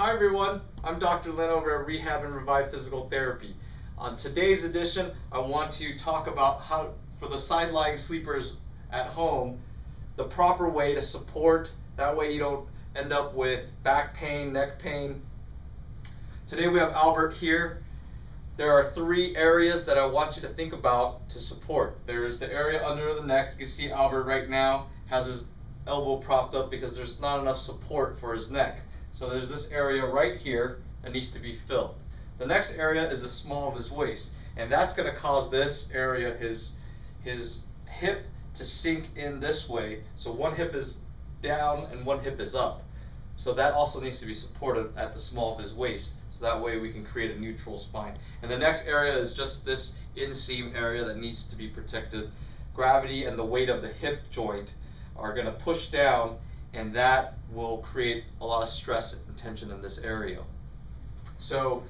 Hi everyone, I'm Dr. Lynn over at Rehab and Revive Physical Therapy. On today's edition, I want to talk about how, for the side-lying sleepers at home, the proper way to support. That way you don't end up with back pain, neck pain. Today we have Albert here. There are three areas that I want you to think about to support. There's the area under the neck. You can see Albert right now has his elbow propped up because there's not enough support for his neck. So there's this area right here that needs to be filled. The next area is the small of his waist, and that's going to cause this area, his hip, to sink in this way. So one hip is down and one hip is up. So that also needs to be supported at the small of his waist. So that way we can create a neutral spine. And the next area is just this inseam area that needs to be protected. Gravity and the weight of the hip joint are going to push down, and that will create a lot of stress and tension in this area. So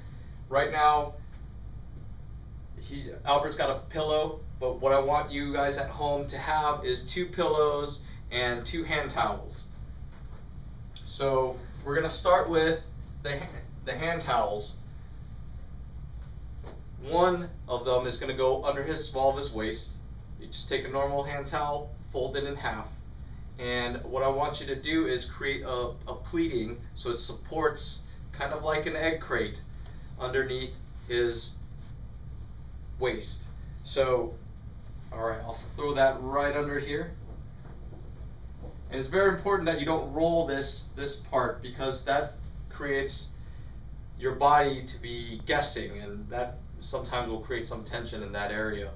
right now, Albert's got a pillow, but what I want you guys at home to have is 2 pillows and 2 hand towels. So we're going to start with the hand towels. One of them is going to go under his small of his waist. You just take a normal hand towel, fold it in half. And what I want you to do is create a pleating so it supports kind of like an egg crate underneath his waist. So, alright, I'll throw that right under here. And it's very important that you don't roll this part, because that creates your body to be guessing, and that sometimes will create some tension in that area.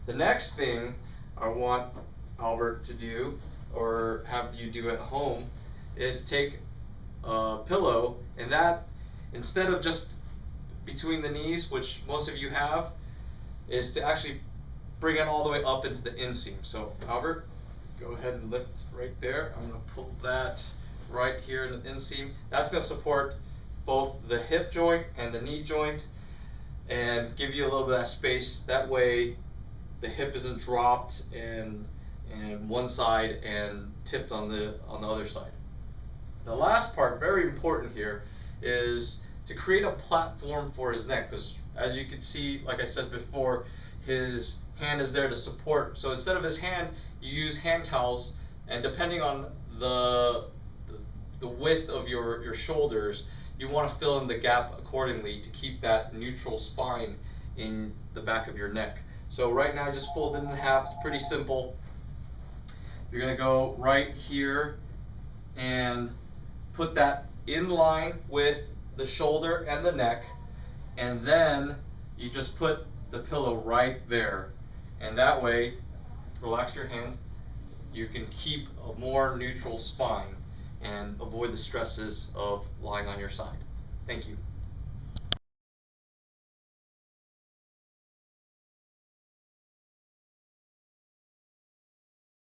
The next thing I want Albert to do, or have you do at home, is take a pillow, and that, instead of just between the knees, which most of you have, is to actually bring it all the way up into the inseam. So Albert, go ahead and lift right there. I'm going to pull that right here in the inseam. That's going to support both the hip joint and the knee joint and give you a little bit of that space. That way the hip isn't dropped and one side and tipped on the other side. The last part, very important here, is to create a platform for his neck, because as you can see, like I said before, his hand is there to support. So instead of his hand, you use hand towels, and depending on the width of your shoulders, you want to fill in the gap accordingly to keep that neutral spine in the back of your neck. So right now, just fold it in half. It's pretty simple. You're going to go right here and put that in line with the shoulder and the neck, and then you just put the pillow right there, and that way, relax your hand, you can keep a more neutral spine and avoid the stresses of lying on your side. Thank you.